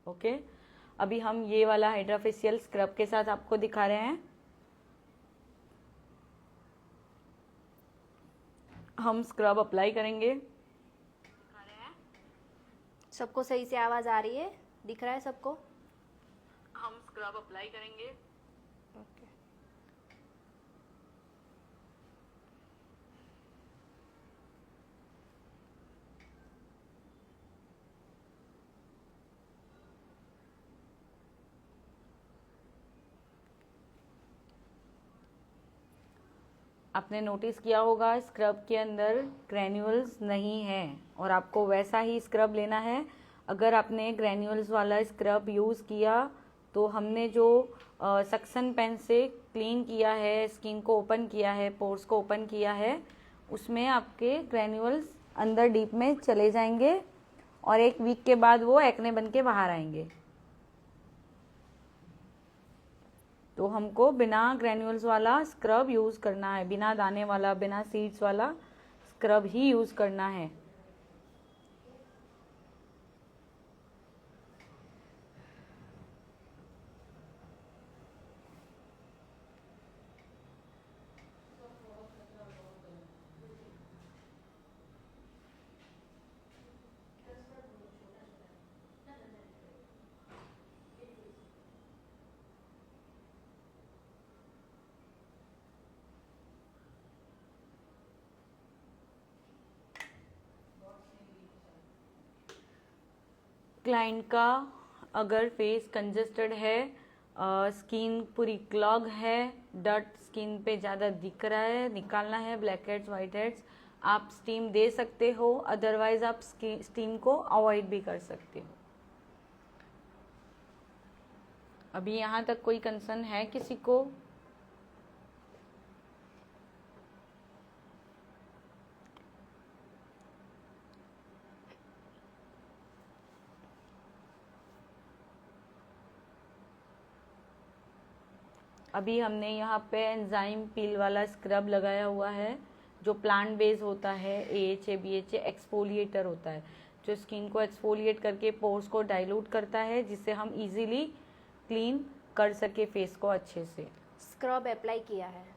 Okay, अभी हम ये वाला हाइड्रा फेशियल स्क्रब के साथ आपको दिखा रहे हैं। हम स्क्रब अप्लाई करेंगे। सबको सही से आवाज आ रही है? दिख रहा है सबको? हम स्क्रब अप्लाई करेंगे। ओके। आपने नोटिस किया होगा स्क्रब के अंदर ग्रैन्यूल्स नहीं है, और आपको वैसा ही स्क्रब लेना है। अगर आपने ग्रैन्यूल्स वाला स्क्रब यूज़ किया तो हमने जो सक्शन पेन से क्लीन किया है, स्किन को ओपन किया है, पोर्स को ओपन किया है, उसमें आपके ग्रैन्यूल्स अंदर डीप में चले जाएंगे और 1 वीक के बाद वो एक्ने बन के बाहर आएंगे। तो हमको बिना ग्रैन्यूल्स वाला स्क्रब यूज़ करना है, बिना दाने वाला, बिना सीड्स वाला स्क्रब ही यूज़ करना है। क्लाइंट का अगर फेस कंजेस्टेड है, स्किन पूरी क्लॉग है, डर्ट स्किन पे ज़्यादा दिख रहा है, निकालना है ब्लैक हेड्स, वाइट हेड्स, आप स्टीम दे सकते हो। अदरवाइज आप स्टीम को अवॉइड भी कर सकते हो। अभी यहाँ तक कोई कंसर्न है किसी को? अभी हमने यहाँ पे एंजाइम पील वाला स्क्रब लगाया हुआ है, जो प्लांट बेस होता है, AHA BHA एक्सफोलिएटर होता है, जो स्किन को एक्सफोलिएट करके पोर्स को डाइल्यूट करता है, जिससे हम इजीली क्लीन कर सके फेस को अच्छे से। स्क्रब अप्लाई किया है।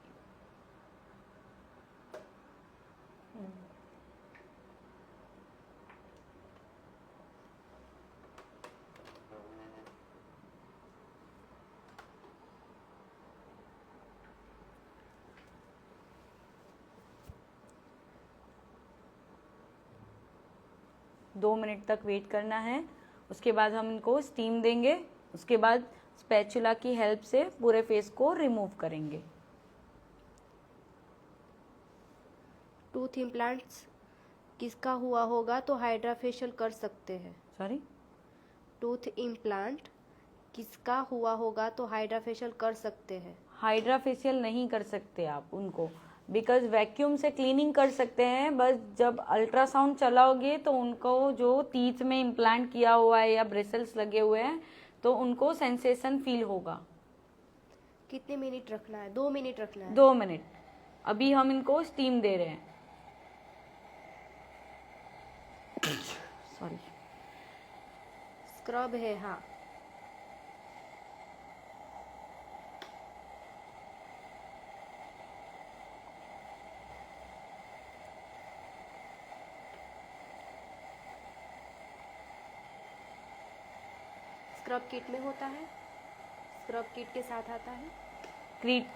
दो मिनट तक वेट करना है, उसके बाद हम इनको स्टीम देंगे। उसके बाद स्पैचुला की हेल्प से पूरे फेस को रिमूव करेंगे। टूथ इम्प्लांट्स किसका हुआ होगा तो हाइड्रा फेशियल कर सकते हैं? सॉरी, टूथ इम्प्लांट किसका हुआ होगा तो हाइड्रा फेशियल कर सकते हैं? हाइड्रा फेशियल नहीं कर सकते आप उनको, बिकॉज वैक्यूम से क्लीनिंग कर सकते हैं। बस जब अल्ट्रासाउंड चलाओगे तो उनको जो टीथ में इम्प्लांट किया हुआ है या ब्रिसल्स लगे हुए हैं तो उनको सेंसेशन फील होगा। कितने मिनट रखना है? 2 मिनट रखना है। 2 मिनट। अभी हम इनको स्टीम दे रहे हैं। सॉरी, स्क्रब है, हाँ। स्क्रब किट में होता है, स्क्रब किट के साथ आता है।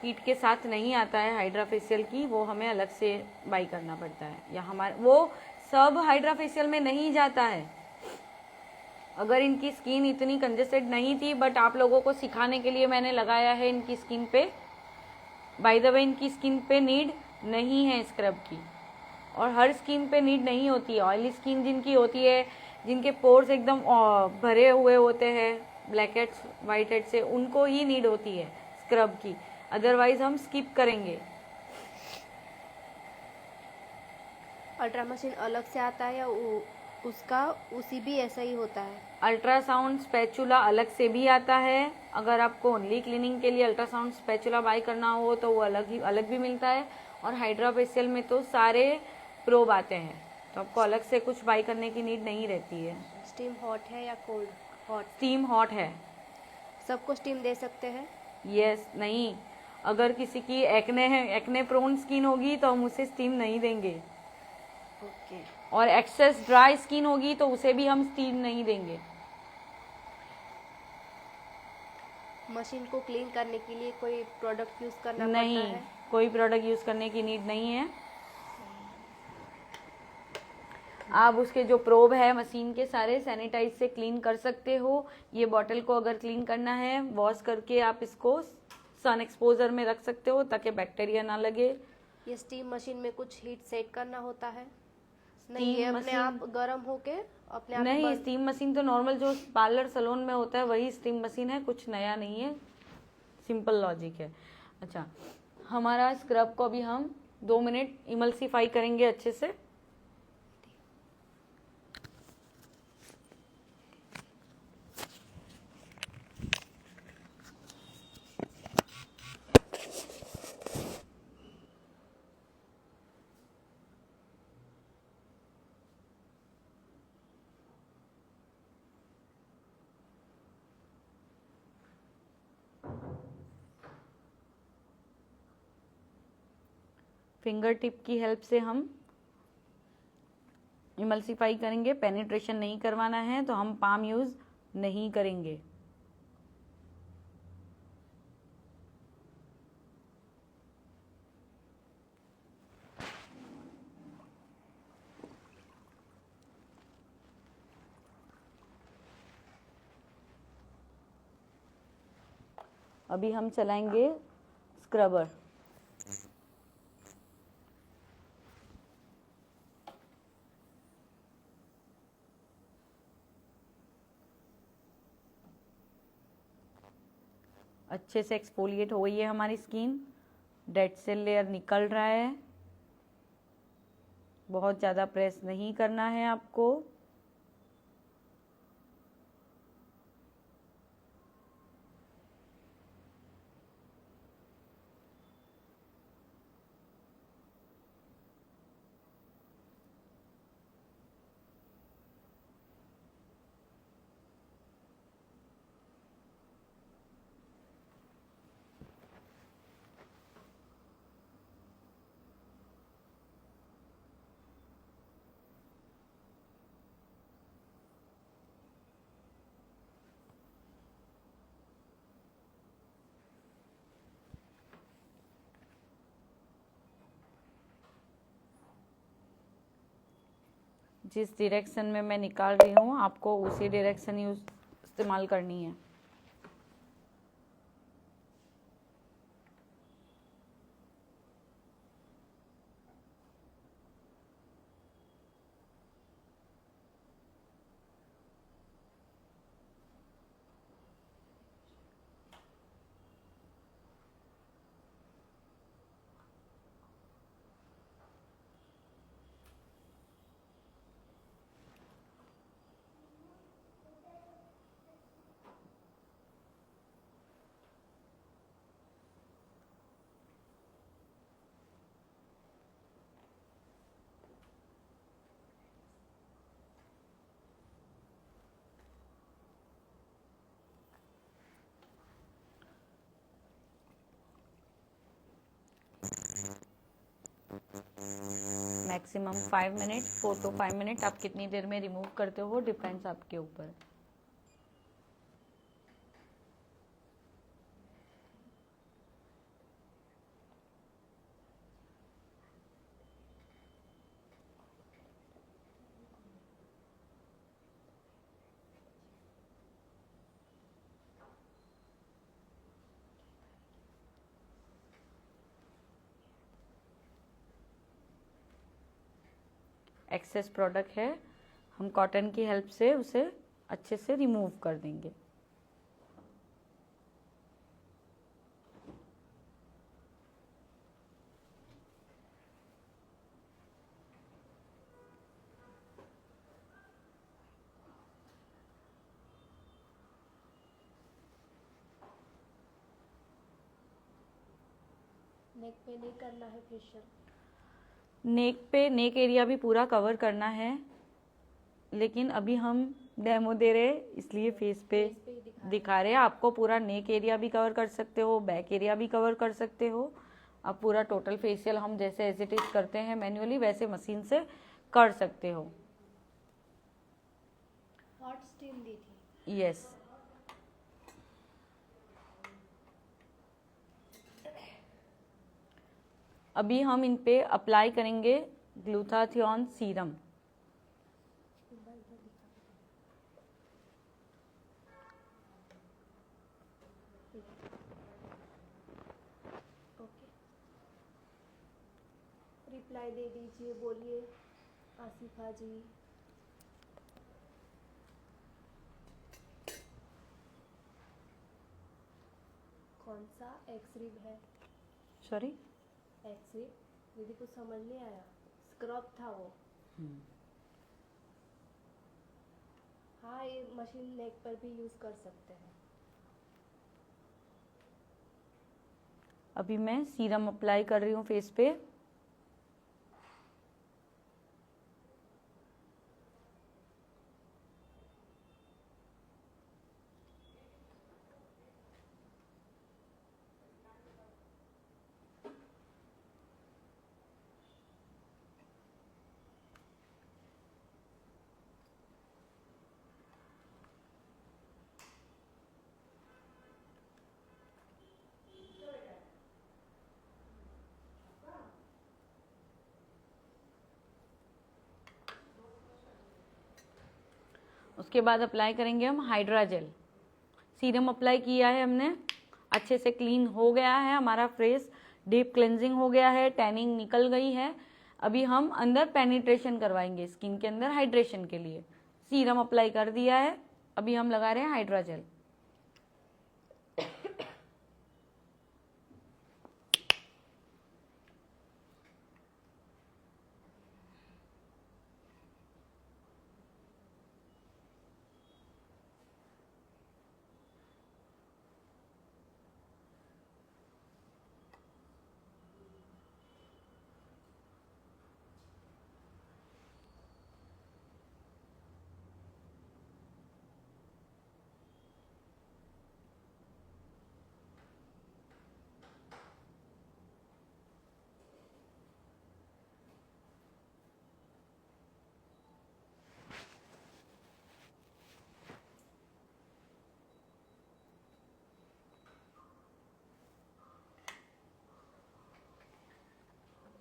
किट के साथ नहीं आता है हाइड्रा फेशियल की, वो हमें अलग से बाई करना पड़ता है, या हमारे वो सब हाइड्रा फेशियल में नहीं जाता है। अगर इनकी स्किन इतनी कंजेस्टेड नहीं थी, बट आप लोगों को सिखाने के लिए मैंने लगाया है इनकी स्किन पे। बाय द वे, इनकी स्किन पे नीड नहीं है स्क्रब की, और हर स्किन पे नीड नहीं होती है। ऑयली स्किन जिनकी होती है, जिनके पोर्स एकदम भरे हुए होते हैं ब्लैक हेड्स, वाइट हेड से, उनको ही नीड होती है स्क्रब की। अदरवाइज हम स्किप करेंगे। अल्ट्रा मशीन अलग से आता है या उसका उसी भी ऐसा ही होता है? अल्ट्रासाउंड स्पैचुला अलग से भी आता है। अगर आपको ओनली क्लीनिंग के लिए अल्ट्रासाउंड स्पैचुला बाय करना हो तो वो अलग भी मिलता है। और हाइड्रा फेशियल में तो सारे प्रोब आते हैं, तो आपको अलग से कुछ बाय करने की नीड नहीं रहती है। स्टीम हॉट है या कोल्ड? हॉट। स्टीम हॉट है। सबको स्टीम दे सकते हैं? यस नहीं, अगर किसी की एक्ने है, एक्ने प्रोन स्किन होगी तो हम उसे स्टीम नहीं देंगे। ओके। और एक्सेस ड्राई स्किन होगी तो उसे भी हम स्टीम नहीं देंगे। मशीन को क्लीन करने के लिए कोई प्रोडक्ट यूज़ करना नहीं, पड़ता है? कोई प्रोडक्ट यूज करने की नीड नहीं है। आप उसके जो प्रोब है मशीन के सारे सैनिटाइज से क्लीन कर सकते हो। ये बॉटल को अगर क्लीन करना है वॉश करके आप इसको सन एक्सपोजर में रख सकते हो ताकि बैक्टीरिया ना लगे। ये स्टीम मशीन में कुछ हीट सेट करना होता है? नहीं, ये स्टीम अपने मशीन आप गर्म होके अपने आप नहीं, बंद। स्टीम मशीन तो नॉर्मल जो पार्लर सलोन में होता है वही स्टीम मशीन है, कुछ नया नहीं है, सिंपल लॉजिक है। अच्छा, हमारा स्क्रब को अभी हम 2 मिनट इमल्सीफाई करेंगे अच्छे से। फिंगर टिप की हेल्प से हम इमल्सीफाई करेंगे। पेनिट्रेशन नहीं करवाना है तो हम पाम यूज नहीं करेंगे। अभी हम चलाएंगे स्क्रबर। अच्छे से एक्सफोलिएट हो गई है हमारी स्किन, डेड सेल लेयर निकल रहा है। बहुत ज़्यादा प्रेस नहीं करना है आपको। जिस डायरेक्शन में मैं निकाल रही हूँ आपको उसी डायरेक्शन यूज इस्तेमाल करनी है। Maximum 5 minute, 4 to 5 minute. आप कितनी देर में रिमूव करते हो डिपेंड्स आपके ऊपर। एक्सेस प्रोडक्ट है, हम कॉटन की हेल्प से उसे अच्छे से रिमूव कर देंगे। नेक पे नहीं करना है फेशियल? नेक पे, नेक एरिया भी पूरा कवर करना है, लेकिन अभी हम डेमो दे रहे हैं इसलिए फेस पे दिखा रहे हैं। आपको पूरा नेक एरिया भी कवर कर सकते हो, बैक एरिया भी कवर कर सकते हो। आप पूरा टोटल फेशियल हम जैसे एज इट इज करते हैं मैन्युअली वैसे मशीन से कर सकते हो। हॉट स्टीम दी थी। यस। अभी हम इन पे अप्लाई करेंगे ग्लूटाथियोन सीरम। ओके, रिप्लाई दे दीजिए, बोलिए आसिफा जी। कौन सा एक्सरिब है? सॉरी, एक्सरिब दीदी कुछ समझ नहीं आया। स्क्रब था वो। हाँ, ये मशीन नेक पर भी यूज कर सकते हैं। अभी मैं सीरम अप्लाई कर रही हूँ फेस पे। उसके बाद अप्लाई करेंगे हम हाइड्रा जेल। सीरम अप्लाई किया है हमने, अच्छे से क्लीन हो गया है हमारा फेस, डीप क्लेंजिंग हो गया है, टैनिंग निकल गई है। अभी हम अंदर पेनिट्रेशन करवाएंगे स्किन के अंदर हाइड्रेशन के लिए। सीरम अप्लाई कर दिया है, अभी हम लगा रहे हैं हाइड्रा जेल।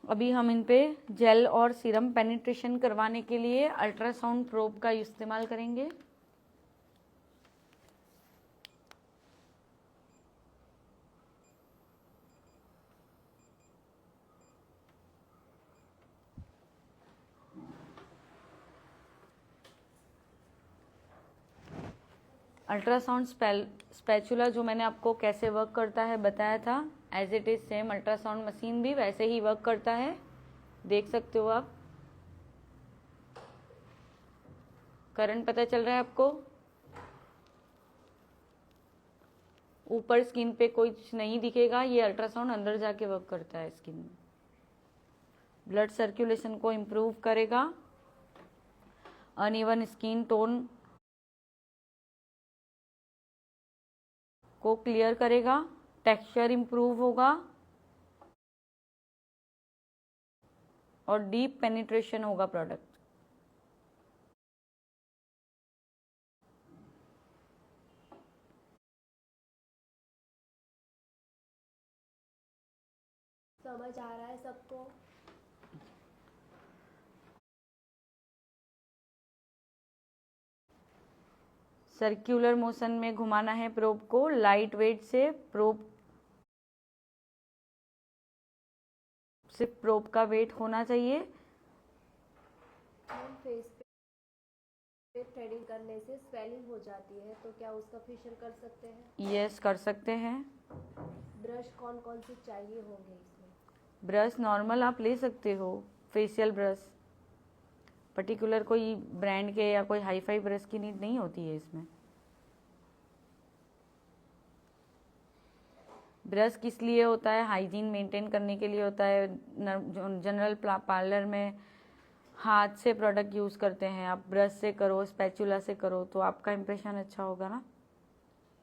अभी हम इन पे जेल और सीरम पेनिट्रेशन करवाने के लिए अल्ट्रासाउंड प्रोब का इस्तेमाल करेंगे। अल्ट्रासाउंड स्पैचुला जो मैंने आपको कैसे वर्क करता है बताया था, as it is same ultrasound machine भी वैसे ही वर्क करता है, देख सकते हो आप। करंट पता चल रहा है आपको? ऊपर स्किन पे कुछ नहीं दिखेगा, ये अल्ट्रासाउंड अंदर जाके वर्क करता है स्किन में। ब्लड सर्कुलेशन को इम्प्रूव करेगा, अनइवन स्किन टोन को क्लियर करेगा, टेक्सचर इम्प्रूव होगा और डीप पेनिट्रेशन होगा प्रोडक्ट। समझ आ रहा है सबको? सर्कुलर मोशन में घुमाना है प्रोब को, लाइट वेट से प्रोब, सिर्फ प्रोब का वेट होना चाहिए। हम फेस पे थ्रेडिंग करने से स्वेलिंग हो जाती है, तो क्या उसका फेशियल कर सकते हैं? यस, कर सकते हैं। ब्रश कौन कौन से चाहिए होंगे इसमें? ब्रश नॉर्मल आप ले सकते हो, फेशियल ब्रश, पर्टिकुलर कोई ब्रांड के या कोई हाई फाई ब्रश की नीड नहीं होती है इसमें। ब्रश किस लिए होता है? हाइजीन मेंटेन करने के लिए होता है। जनरल पार्लर में हाथ से प्रोडक्ट यूज़ करते हैं, आप ब्रश से करो, स्पैचुला से करो, तो आपका इम्प्रेशन अच्छा होगा ना।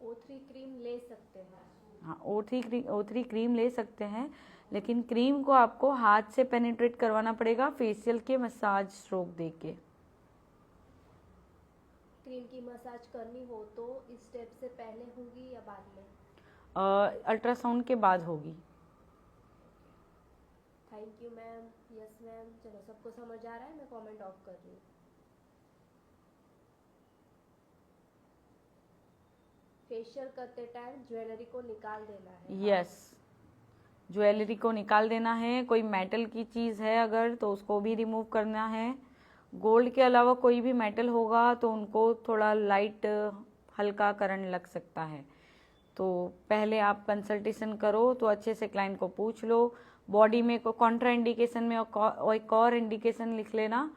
O3 क्रीम ले सकते हैं? हाँ, O3 क्रीम ले सकते हैं, लेकिन क्रीम को आपको हाथ से पेनिट्रेट करवाना पड़ेगा फेशियल के मसाज स्ट्रोक दे के। क्रीम की मसाज करनी हो तो इस स्टेप से पहले होगी या बाद में? अल्ट्रासाउंड के बाद होगी। Thank you ma'am. Yes ma'am, चलो सबको समझ आ रहा है, मैं कमेंट ऑफ कर रही हूँ। फेशियल करते टाइम ज्वेलरी को निकाल देना है? यस, ज्वेलरी को निकाल देना है। कोई मेटल की चीज़ है अगर तो उसको भी रिमूव करना है। गोल्ड के अलावा कोई भी मेटल होगा तो उनको थोड़ा लाइट हल्का करंट लग सकता है। तो पहले आप कंसल्टेशन करो तो अच्छे से क्लाइंट को पूछ लो। बॉडी में को कॉन्ट्रा इंडिकेशन में और एक और इंडिकेशन लिख लेना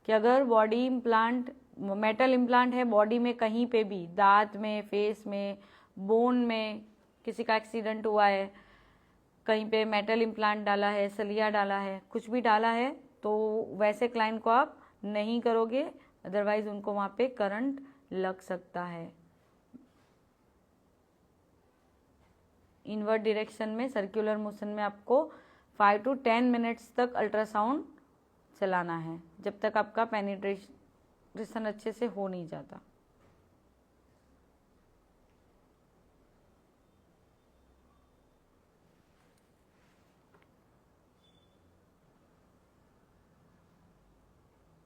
कि अगर बॉडी इम्प्लांट मेटल इम्प्लांट है बॉडी में कहीं पे भी, दांत में, फेस में, बोन में, किसी का एक्सीडेंट हुआ है, कहीं पे मेटल इम्प्लांट डाला है, सलिया डाला है, कुछ भी डाला है, तो वैसे क्लाइंट को आप नहीं करोगे, अदरवाइज उनको वहाँ पे करंट लग सकता है। इनवर्ट डायरेक्शन में सर्कुलर मोशन में आपको 5 to 10 मिनट्स तक अल्ट्रासाउंड चलाना है, जब तक आपका पेनिट्रेशन अच्छे से हो नहीं जाता।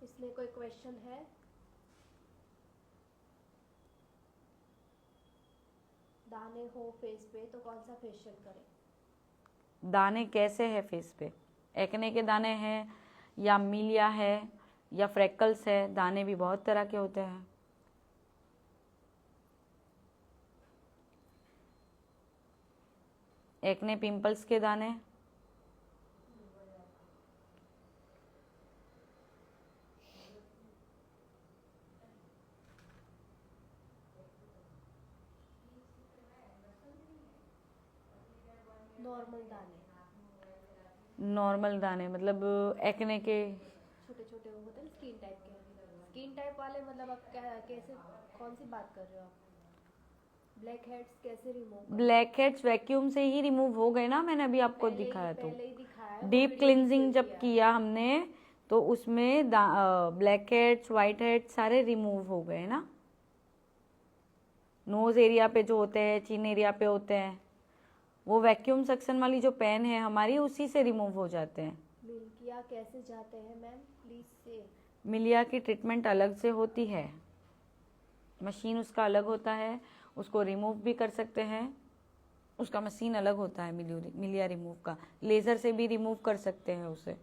इसमें कोई क्वेश्चन है? दाने हो फेस पे तो कौन सा फेशियल करें? दाने कैसे है फेस पे? एक्ने के दाने हैं या मिलिया है या फ्रेकल्स है? दाने भी बहुत तरह के होते हैं। एक्ने पिंपल्स के दाने, नॉर्मल दाने? नॉर्मल दाने मतलब एक्ने के छोटे छोटे वो होते हैं स्किन टाइप के? स्किन टाइप वाले मतलब आप कैसे, कौन सी बात कर रहे हो आप? ब्लैक हेड्स कैसे रिमूव? ब्लैक हेड्स वैक्यूम से ही रिमूव हो गए ना, मैंने अभी आपको दिखाया। तो पहले ही दिखाया, डीप क्लिनजिंग जब किया हमने तो उसमें ब्लैक हेड्स, वाइट हेड्स सारे रिमूव हो गए ना। नोज एरिया पे जो होते हैं, चिन एरिया पे होते हैं, वो वैक्यूम सक्शन वाली जो पेन है हमारी, उसी से रिमूव हो जाते हैं। मिल्किया कैसे जाते हैं मैम, प्लीज से? मिलिया की ट्रीटमेंट अलग से होती है, मशीन उसका अलग होता है, उसको रिमूव भी कर सकते हैं, उसका मशीन अलग होता है। मिलिया रिमूव का लेज़र से भी रिमूव कर सकते हैं उसे।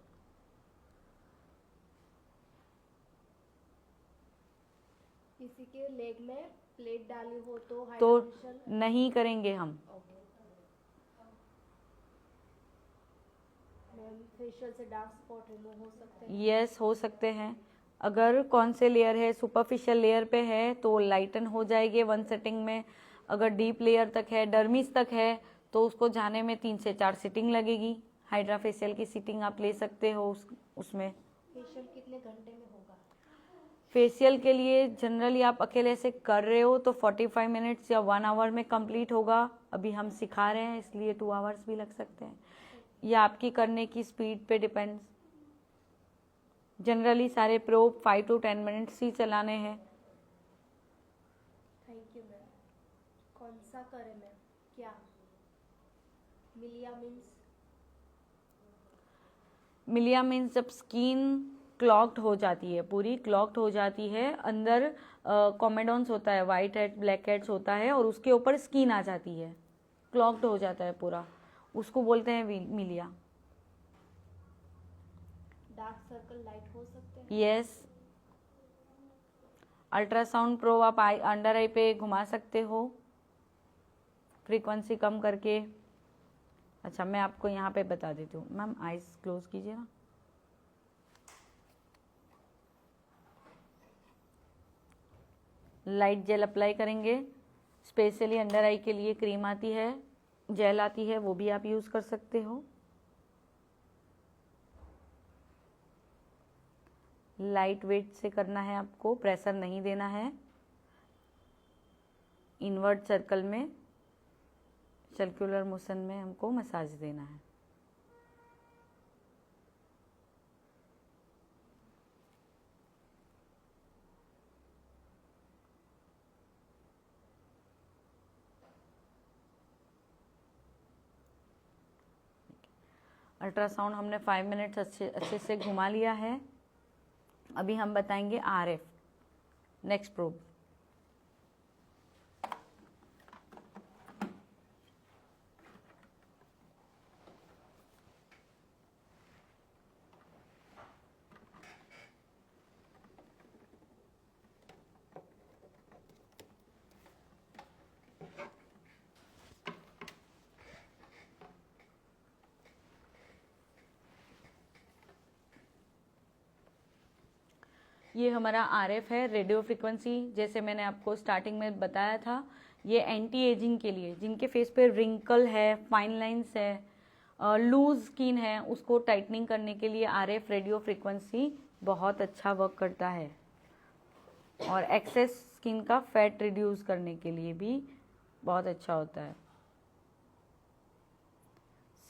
किसी के लेग में प्लेट डाली हो तो तो हाइड्रेशन नहीं करेंगे हम। मैम फेशियल से डार्क स्पॉट रिमूव हो सकते हैं? यस, हो सकते हैं। अगर कौन से लेयर है, सुपरफिशियल लेयर पे है तो लाइटन हो जाएगी 1 सेटिंग में। अगर डीप लेयर तक है, डर्मिस तक है, तो उसको जाने में 3 से 4 सिटिंग लगेगी। हाइड्रा फेशियल की सिटिंग आप ले सकते हो उसमें। फेशियल कितने घंटे में होगा? फेशियल के लिए जनरली आप अकेले से कर रहे हो तो 45 मिनट्स या 1 आवर में कंप्लीट होगा। अभी हम सिखा रहे हैं इसलिए 2 आवर्स भी लग सकते हैं, या आपकी करने की स्पीड पे डिपेंड्स। जनरली सारे प्रोब 5 to 10 मिनट्स ही चलाने हैं। Thank you ma'am. कौन सा करें मैम? क्या मिलिया मीन्स? मिलिया मीन्स जब स्किन क्लॉग्ड हो जाती है, पूरी क्लॉग्ड हो जाती है, अंदर कॉमेडोन्स होता है, वाइट हेड, ब्लैक हेड्स होता है, और उसके ऊपर स्किन आ जाती है, क्लॉग्ड हो जाता है पूरा, उसको बोलते हैं मिलिया। डार्क सर्कल लाइट हो सकते हैं? यस, अल्ट्रासाउंड प्रोब आप अंडर आई पे घुमा सकते हो, फ्रीक्वेंसी कम करके। अच्छा, मैं आपको यहाँ पे बता देती हूँ। मैम आइज क्लोज कीजिए ना। लाइट जेल अप्लाई करेंगे, स्पेशली अंडर आई के लिए क्रीम आती है, जेल आती है, वो भी आप यूज़ कर सकते हो। लाइट वेट से करना है आपको, प्रेशर नहीं देना है। इनवर्ट सर्कल में, सर्कुलर मोशन में हमको मसाज देना है। अल्ट्रासाउंड हमने 5 मिनट्स अच्छे से घुमा लिया है। अभी हम बताएंगे आरएफ, नेक्स्ट प्रोब। ये हमारा आरएफ है, रेडियो फ्रिक्वेंसी। जैसे मैंने आपको स्टार्टिंग में बताया था, ये एंटी एजिंग के लिए, जिनके फेस पे रिंकल है, फाइन लाइंस है, लूज स्किन है, उसको टाइटनिंग करने के लिए आरएफ रेडियो फ्रिक्वेंसी बहुत अच्छा वर्क करता है। और एक्सेस स्किन का फैट रिड्यूस करने के लिए भी बहुत अच्छा होता है।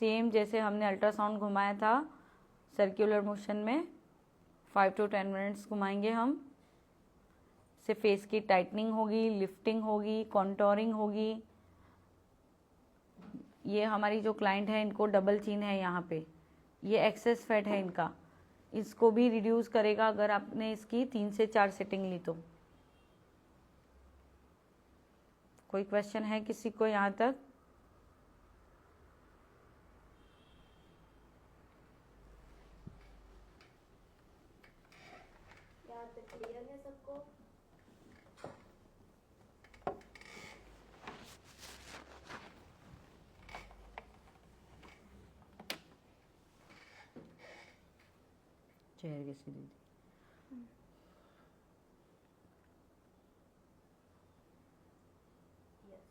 सेम जैसे हमने अल्ट्रासाउंड घुमाया था सर्कुलर मोशन में, 5 to 10 मिनट्स घुमाएंगे हम। से फेस की टाइटनिंग होगी, लिफ्टिंग होगी, कॉन्टोरिंग होगी। ये हमारी जो क्लाइंट है, इनको डबल चिन है यहाँ पे, ये एक्सेस फैट है इनका, इसको भी रिड्यूस करेगा अगर आपने इसकी 3 से 4 सेटिंग ली तो। कोई क्वेश्चन है किसी को यहाँ तक? यहाँ तक क्लियर है सबको? चेहरे के सीधे यस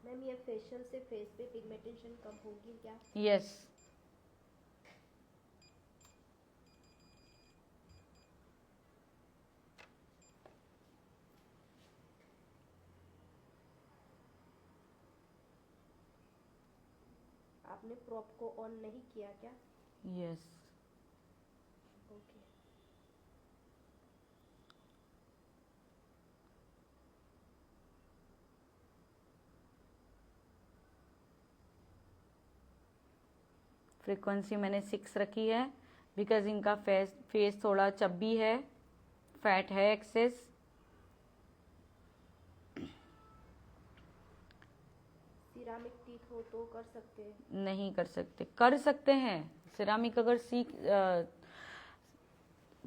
मैम, ये फेशियल से फेस पे पिगमेंटेशन कम होगी क्या? यस। आपने प्रॉप को ऑन नहीं किया क्या? यस। ओके। फ्रीक्वेंसी मैंने 6 रखी है, बिकॉज इनका फेस थोड़ा चब्बी है, फैट है एक्सेस। सिरामिक टीथ हो तो कर सकते हैं? नहीं कर सकते, कर सकते हैं। सिरामिक अगर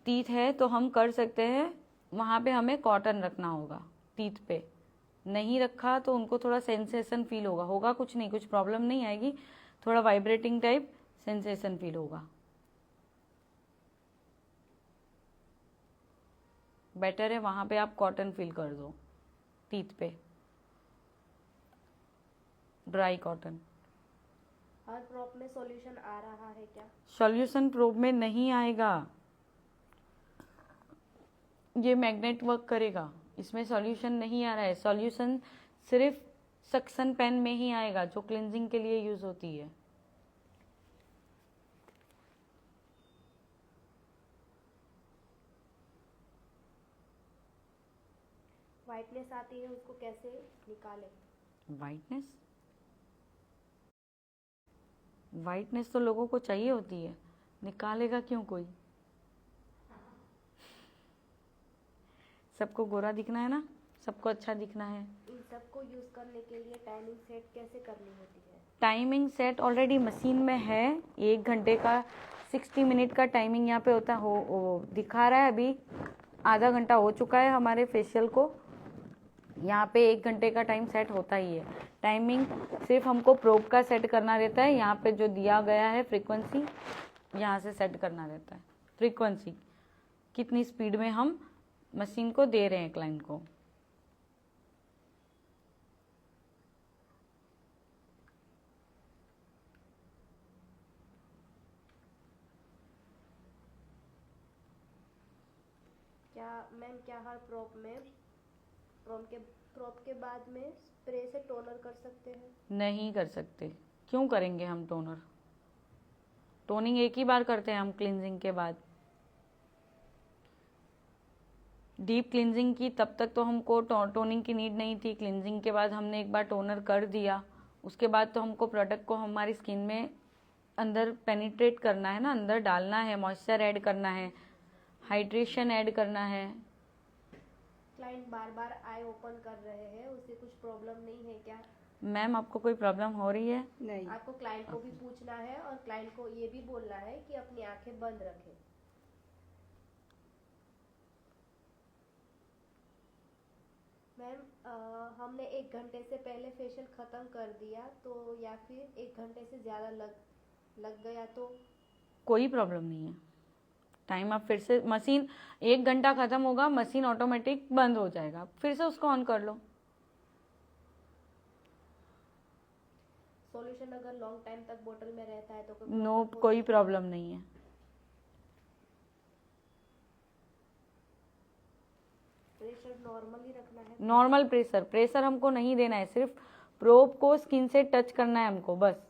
टीथ है तो हम कर सकते हैं, वहाँ पे हमें कॉटन रखना होगा टीथ पे। नहीं रखा तो उनको थोड़ा सेंसेशन फील होगा कुछ नहीं, कुछ प्रॉब्लम नहीं आएगी, थोड़ा वाइब्रेटिंग टाइप सेंसेशन फील होगा। बेटर है वहाँ पे आप कॉटन फील कर दो टीथ पे, ड्राई कॉटन। हर प्रॉप में सॉल्यूशन आ रहा है क्या? सॉल्यूशन प्रोब में नहीं आएगा, ये मैग्नेट वर्क करेगा, इसमें सॉल्यूशन नहीं आ रहा है। सॉल्यूशन सिर्फ सक्शन पेन में ही आएगा, जो क्लिनजिंग के लिए यूज होती है। वाइटनेस आती है, उसको कैसे निकालें? वाइटनेस तो लोगों को चाहिए होती है, निकालेगा क्यों कोई? सबको गोरा दिखना है ना, सबको अच्छा दिखना है। इन सबको यूज करने के लिए टाइमिंग सेट कैसे करनी होती है? टाइमिंग सेट ऑलरेडी मशीन में है, 1 घंटे का 60 मिनट का टाइमिंग यहाँ पे होता है। हो दिखा रहा है, अभी आधा घंटा हो चुका है हमारे फेशियल को। यहाँ पे 1 घंटे का टाइम सेट होता ही है। टाइमिंग सिर्फ हमको प्रोब का सेट करना रहता है, यहाँ पे जो दिया गया है फ्रीक्वेंसी, यहाँ से सेट करना रहता है। फ्रीक्वेंसी कितनी स्पीड में हम मशीन को दे रहे हैं क्लाइंट को। क्या हर प्रोप के बाद में स्प्रे से टोनर कर सकते हैं? नहीं कर सकते। क्यों करेंगे हम टोनर? टोनिंग एक ही बार करते हैं हम क्लींजिंग के बाद। डीप क्लींजिंग की तब तक तो हमको टोनिंग की नीड नहीं थी। क्लींजिंग के बाद हमने एक बार टोनर कर दिया, उसके बाद तो हमको प्रोडक्ट को हमारी स्किन में अंदर पेनिट्रेट करना है ना, अंदर डालना है, मॉइस्चर ऐड करना है, हाइड्रेशन ऐड करना है। Client bar bar I open कर रहे हैं, उसे कुछ प्रॉब्लम नहीं है क्या? मैम आपको कोई प्रॉब्लम हो रही है? नहीं। आपको क्लाइंट को भी पूछना है और क्लाइंट को ये भी बोलना है कि अपनी आंखें बंद रखें। मैम हमने 1 घंटे से पहले फेशियल ख़त्म कर दिया तो या फिर 1 घंटे से ज़्यादा लग गया तो? कोई प्रॉब्लम नहीं है। टाइम आप फिर से मशीन 1 घंटा खत्म होगा, मशीन ऑटोमेटिक बंद हो जाएगा, फिर से उसको ऑन कर लो। सॉल्यूशन अगर लॉन्ग टाइम तक बोतल में रहता है तो कोई प्रॉब्लम नहीं है। प्रेशर नॉर्मल ही रखना है? नॉर्मल प्रेशर हमको नहीं देना है, सिर्फ प्रोब को स्किन से टच करना है हमको, बस।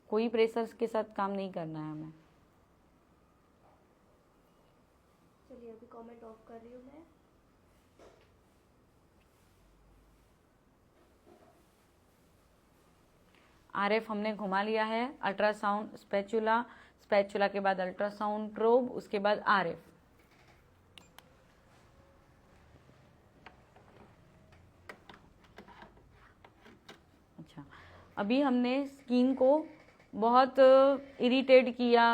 कोई प्रेशर के साथ काम नहीं करना है हमें। चलिए अभी कमेंट ऑफ कर रही हूँ मैं। आरएफ हमने घुमा लिया है, अल्ट्रासाउंड स्पैचुला के बाद अल्ट्रासाउंड प्रोब, उसके बाद आरएफ। अच्छा, अभी हमने स्किन को बहुत इरिटेट किया,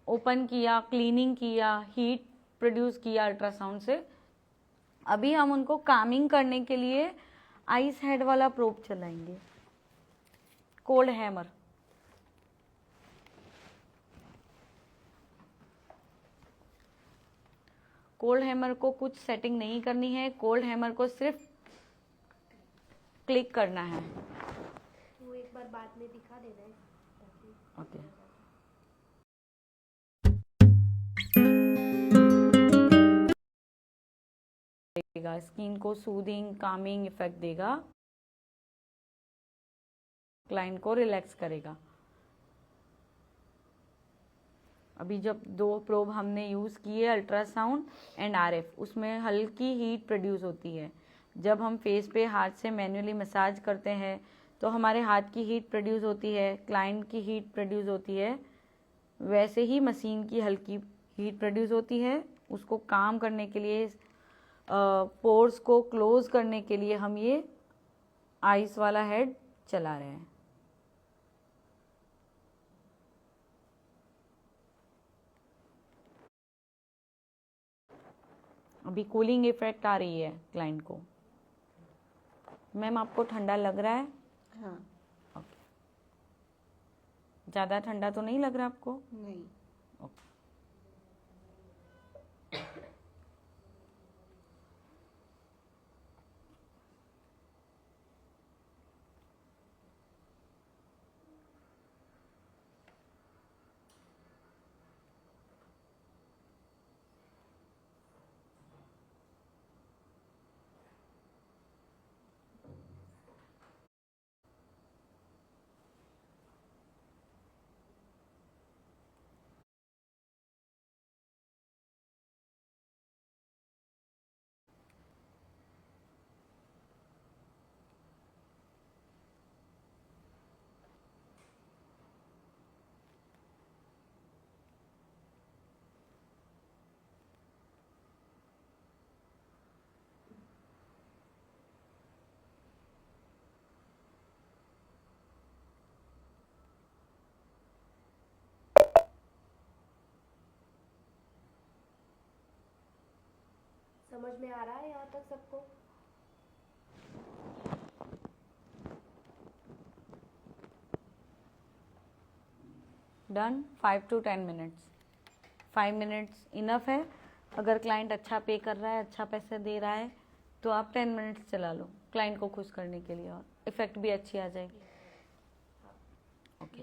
ओपन किया, क्लीनिंग किया, हीट प्रोड्यूस किया अल्ट्रासाउंड से। अभी हम उनको कामिंग करने के लिए आइस हेड वाला प्रोब चलाएंगे, कोल्ड हैमर। कोल्ड हैमर को कुछ सेटिंग नहीं करनी है, कोल्ड हैमर को सिर्फ क्लिक करना है। वो एक बार बाद में दिखा देना है ताकि ओके। स्किन को सूदिंग कामिंग इफेक्ट देगा, क्लाइंट को रिलैक्स करेगा। अभी जब 2 प्रोब हमने यूज़ किए, अल्ट्रासाउंड एंड आरएफ, उसमें हल्की हीट प्रोड्यूस होती है। जब हम फेस पे हाथ से मैन्युअली मसाज करते हैं तो हमारे हाथ की हीट प्रोड्यूस होती है, क्लाइंट की हीट प्रोड्यूस होती है, वैसे ही मशीन की हल्की हीट प्रोड्यूस होती है। उसको काम करने के लिए, पोर्स को क्लोज करने के लिए हम ये आइस वाला हेड चला रहे हैं। अभी कूलिंग इफेक्ट आ रही है क्लाइंट को। मैम आपको ठंडा लग रहा है? हाँ। ओके। ज़्यादा ठंडा तो नहीं लग रहा आपको? नहीं। ओके। समझ में आ रहा है यहाँ तक सबको? Done. 5 to 10 minutes. 5 minutes enough है। अगर क्लाइंट अच्छा पे कर रहा है, अच्छा पैसा दे रहा है, तो आप 10 मिनट्स चला लो क्लाइंट को खुश करने के लिए, और इफेक्ट भी अच्छी आ जाएगी। ओके।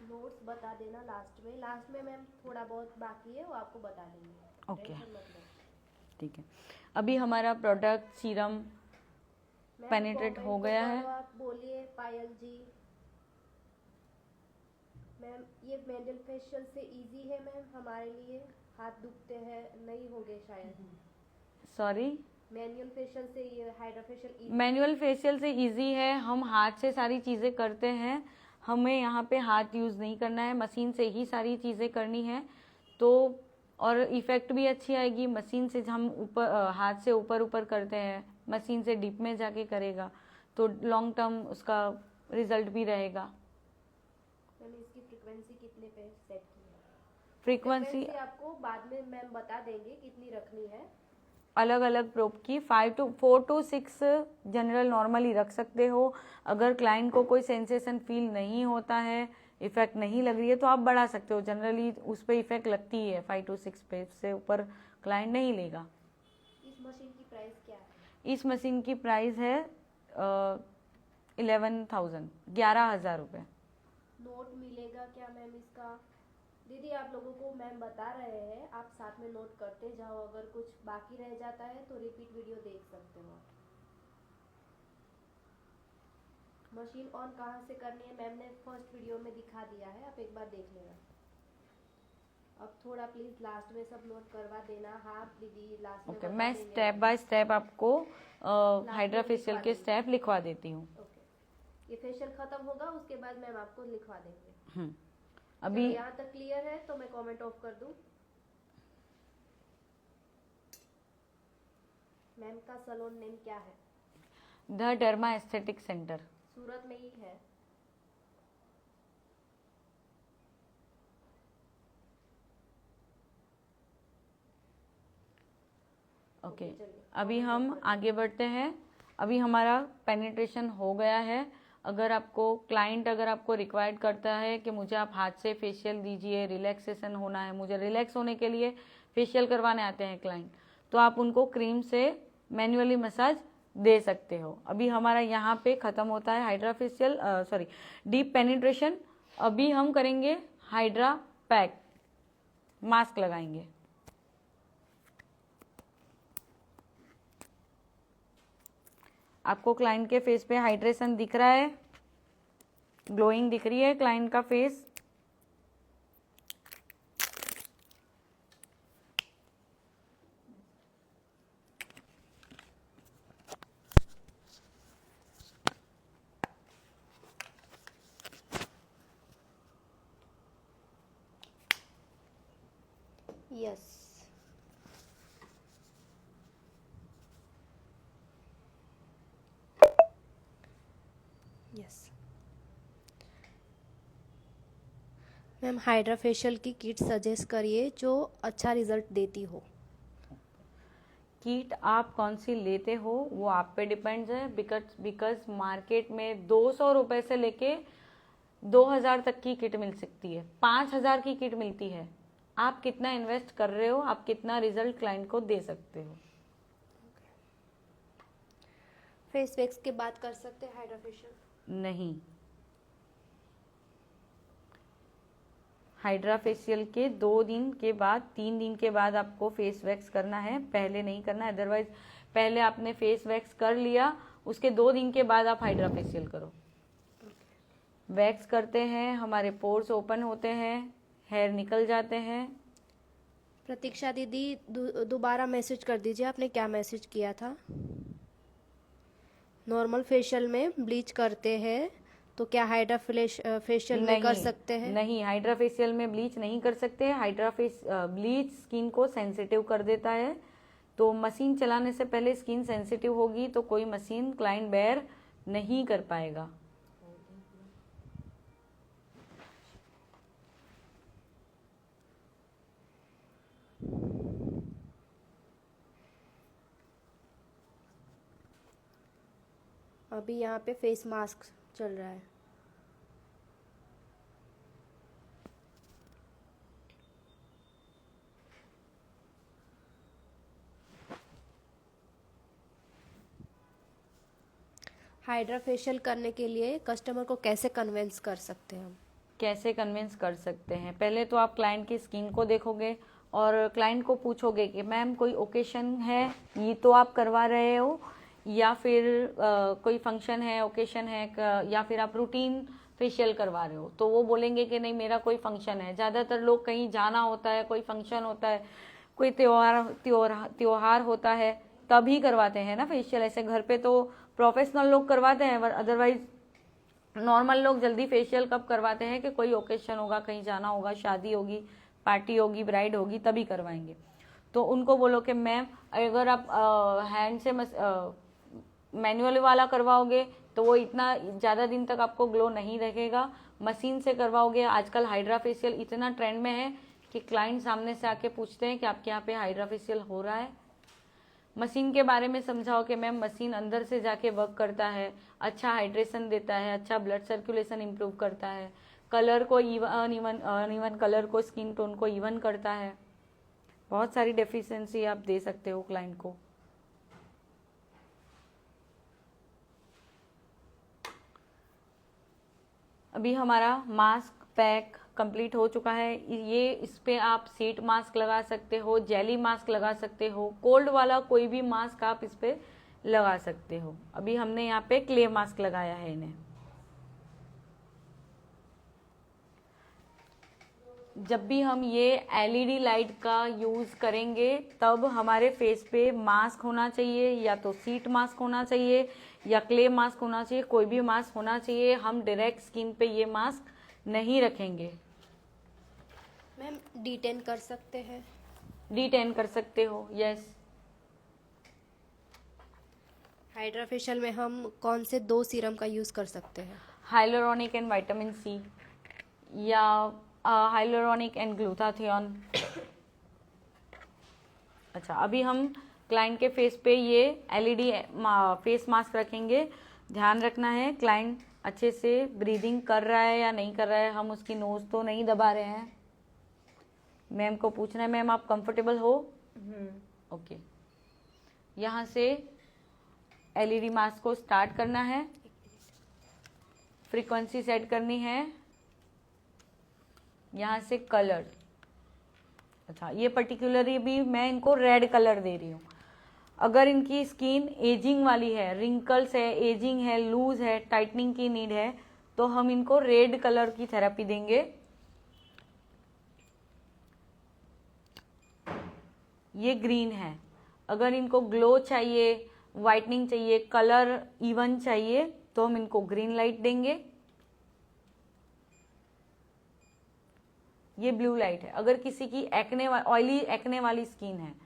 नोट्स बता देना लास्ट में मैम थोड़ा बहुत बाकी है वो आपको बता देंगे। ओके। टेंशन मत लो। ठीक है, अभी हमारा product serum ma'am, penetrate comment हो तो गया करो, है। आप बोलिए पायल जी। मैम ये मैनुअल फेशियल से इजी है मैम हमारे लिए, हाथ दुखते हैं नहीं होंगे शायद। सॉरी, मैनुअल फेशियल से ये hydra facial easy. Manual facial से इजी है, हम हाथ से सारी चीज़ें करते हैं, हमें यहाँ पे हाथ यूज़ नहीं करना है, मशीन से ही सारी चीज़ें करनी है। तो और इफ़ेक्ट भी अच्छी आएगी, मशीन से हम ऊपर हाथ से ऊपर ऊपर करते हैं, मशीन से डीप में जाके करेगा तो लॉन्ग टर्म उसका रिजल्ट भी रहेगा। मैम इसकी फ्रीक्वेंसी कितने पे सेट की है? फ्रीक्वेंसी आपको बाद में मैम बता देंगे कितनी रखनी है। अलग अलग प्रोब की 4 to 6 जनरल नॉर्मली रख सकते हो। अगर क्लाइंट को कोई सेंसेशन फील नहीं होता है, इफेक्ट नहीं लग रही है, तो आप बढ़ा सकते हो। जनरली उस पर इफेक्ट लगती है 5 to 6 पे, से ऊपर क्लाइंट नहीं लेगा। इस मशीन की प्राइस क्या है? इस मशीन की प्राइस है 11,000 रुपये। नोट मिलेगा क्या मैम इसका? दीदी आप लोगों को मैम बता रहे हैं, आप साथ में नोट करते जाओ, अगर कुछ बाकी रह जाता है तो रिपीट वीडियो देख सकते हो। मशीन ऑन कहाँ से करनी है मैम ने फर्स्ट वीडियो में दिखा दिया है, आप एक बार देख लेना। अब थोड़ा प्लीज लास्ट में सब नोट करवा देना। हाँ दीदी लास्ट में ओके, बता मैं देंगे। स्टेप बाय स्टेप आपको हाइड्रा में फेशियल लिखवा के देंगे। स्टेप लिखवा देती हूँ। ओके, ये फेशियल खत्म होगा उसके बाद मैम आपको लिखवा देंगे। अभी यहाँ तक क्लियर है तो मैं कमेंट ऑफ कर दूं। मैम का सैलून नेम क्या है? The derma aesthetic centre. Surat में ही है। ओके, चलिए, अभी हम आगे बढ़ते हैं। अभी हमारा पेनिट्रेशन हो गया है। अगर आपको रिक्वायर्ड करता है कि मुझे आप हाथ से फेशियल दीजिए, रिलैक्सेशन होना है, मुझे रिलैक्स होने के लिए फेशियल करवाने आते हैं क्लाइंट, तो आप उनको क्रीम से मैन्युअली मसाज दे सकते हो। अभी हमारा यहाँ पे ख़त्म होता है hydra facial, sorry deep penetration. अभी हम करेंगे हाइड्रा पैक, मास्क लगाएंगे। आपको क्लाइंट के फेस पे हाइड्रेशन दिख रहा है, ग्लोइंग दिख रही है क्लाइंट का face. Yes. Yes ma'am, hydra facial की किट सजेस्ट करिए जो अच्छा रिजल्ट देती हो। किट आप कौन सी लेते हो वो आप पे डिपेंड्स है, बिकॉज मार्केट में 200 रुपए से लेके 2000 तक की किट मिल सकती है, 5000 की किट मिलती है। आप कितना इन्वेस्ट कर रहे हो, आप कितना रिजल्ट क्लाइंट को दे सकते हो। फेस वैक्स के बाद कर सकते हैं हाइड्रा फेशियल? नहीं, हाइड्रा फेशियल के 2 दिन के बाद 3 दिन के बाद आपको फेस वैक्स करना है, पहले नहीं करना है। अदरवाइज पहले आपने फेस वैक्स कर लिया, उसके 2 दिन के बाद आप हाइड्रा फेशियल करो। वैक्स करते हैं, हमारे पोर्स ओपन होते हैं, हेयर निकल जाते हैं। प्रतीक्षा दीदी दोबारा मैसेज कर दीजिए, आपने क्या मैसेज किया था? नॉर्मल फेशियल में ब्लीच करते हैं तो क्या हाइड्रा फेशियल में कर सकते हैं? नहीं, हाइड्रा फेशियल में ब्लीच नहीं कर सकते। ब्लीच स्किन को सेंसिटिव कर देता है, तो मशीन चलाने से पहले स्किन सेंसिटिव होगी तो कोई मशीन क्लाइंट बेयर नहीं कर पाएगा। अभी यहाँ पे फेस मास्क चल रहा है। हाइड्रा फेशियल करने के लिए कस्टमर को कैसे कन्विंस कर सकते हैं हम? कैसे कन्विंस कर सकते हैं? पहले तो आप क्लाइंट की स्किन को देखोगे, और क्लाइंट को पूछोगे कि मैम कोई ओकेशन है ये तो आप करवा रहे हो, या फिर कोई फंक्शन है, ओकेशन है, या फिर आप रूटीन फेशियल करवा रहे हो, तो वो बोलेंगे कि नहीं मेरा कोई फंक्शन है। ज़्यादातर लोग कहीं जाना होता है, कोई फंक्शन होता है, कोई त्योहार होता है, तभी करवाते हैं ना फेशियल। ऐसे घर पे तो प्रोफेशनल लोग करवाते हैं, अदरवाइज नॉर्मल लोग जल्दी फेशियल कब करवाते हैं कि कोई ओकेशन होगा, कहीं जाना होगा, शादी होगी, पार्टी होगी, ब्राइड होगी, तभी करवाएंगे। तो उनको बोलो कि मैम अगर आप हैंड से मैनुअल वाला करवाओगे तो वो इतना ज़्यादा दिन तक आपको ग्लो नहीं रखेगा। मशीन से करवाओगे, आजकल हाइड्रा फेशियल इतना ट्रेंड में है कि क्लाइंट सामने से आके पूछते हैं कि आपके यहाँ पे हाइड्रा फेशियल हो रहा है। मशीन के बारे में समझाओ कि मैम मशीन अंदर से जाके वर्क करता है, अच्छा हाइड्रेशन देता है, अच्छा ब्लड सर्कुलेशन इम्प्रूव करता है, कलर को अनइवन कलर को, स्किन टोन को इवन करता है। बहुत सारी डेफिशिएंसी आप दे सकते हो क्लाइंट को। अभी हमारा मास्क पैक कंप्लीट हो चुका है। ये इस पे आप सीट मास्क लगा सकते हो, जेली मास्क लगा सकते हो, कोल्ड वाला कोई भी मास्क आप इस पे लगा सकते हो। अभी हमने यहाँ पे क्ले मास्क लगाया है इन्हें। जब भी हम ये एलईडी लाइट का यूज़ करेंगे तब हमारे फेस पे मास्क होना चाहिए, या तो सीट मास्क होना चाहिए या क्ले मास्क होना चाहिए, कोई भी मास्क होना चाहिए। हम डायरेक्ट स्किन पे ये मास्क नहीं रखेंगे। मैम डिटेन कर सकते हैं? डिटेन कर सकते हो, यस। हाइड्रा फेशियल में हम कौन से 2 सीरम का यूज़ कर सकते हैं? हाइलोरोनिक एंड विटामिन सी, या हाइलोरोनिक एंड ग्लूटाथियोन। अच्छा, अभी हम क्लाइंट के फेस पे ये एलईडी फेस मास्क रखेंगे। ध्यान रखना है क्लाइंट अच्छे से ब्रीदिंग कर रहा है या नहीं कर रहा है। हम उसकी नोज तो नहीं दबा रहे हैं। मैम को पूछना है मैम आप कंफर्टेबल हो? ओके। यहाँ से एलईडी मास्क को स्टार्ट करना है, फ्रीक्वेंसी सेट करनी है, यहाँ से कलर। अच्छा, ये पर्टिकुलरली भी मैं इनको रेड कलर दे रही हूँ। अगर इनकी स्किन एजिंग वाली है, रिंकल्स है, एजिंग है, लूज है, टाइटनिंग की नीड है, तो हम इनको रेड कलर की थेरेपी देंगे। ये ग्रीन है। अगर इनको ग्लो चाहिए, वाइटनिंग चाहिए, कलर इवन चाहिए, तो हम इनको ग्रीन लाइट देंगे। ये ब्लू लाइट है। अगर किसी की ऑयली एक्ने वाली स्किन है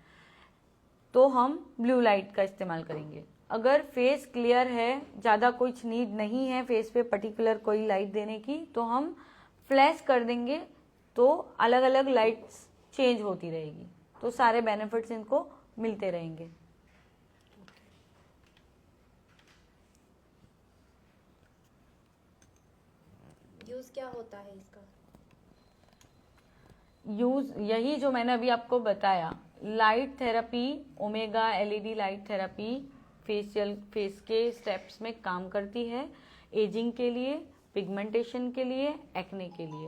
तो हम ब्लू लाइट का इस्तेमाल करेंगे। अगर फेस क्लियर है, ज़्यादा कुछ नीड नहीं है फेस पे पर्टिकुलर कोई लाइट देने की, तो हम फ्लैश कर देंगे, तो अलग अलग लाइट्स चेंज होती रहेगी, तो सारे बेनिफिट्स इनको मिलते रहेंगे। यूज़ क्या होता है इसका? यूज यही जो मैंने अभी आपको बताया, light therapy, omega LED light therapy face के स्टेप्स में काम करती है, एजिंग के लिए, पिगमेंटेशन के लिए, एक्ने के लिए।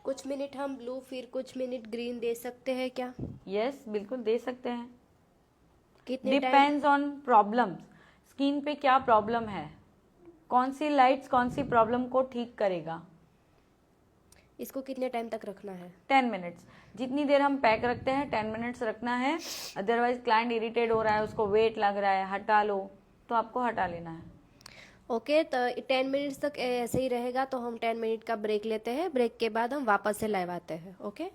कुछ मिनट हम ब्लू फिर कुछ मिनट ग्रीन दे सकते हैं क्या? यस, बिल्कुल दे सकते हैं। कितने time? Depends on problems. Skin पे क्या प्रॉब्लम है, कौन सी लाइट्स कौन सी प्रॉब्लम को ठीक करेगा। इसको कितने टाइम तक रखना है? 10 मिनट्स। जितनी देर हम पैक रखते हैं 10 मिनट्स रखना है। अदरवाइज क्लाइंट इरिटेट हो रहा है, उसको वेट लग रहा है, हटा लो, तो आपको हटा लेना है। ओके, तो 10 मिनट्स तक ऐसे ही रहेगा, तो हम 10 मिनट का ब्रेक लेते हैं। ब्रेक के बाद हम वापस से लाइव आते हैं। ओके।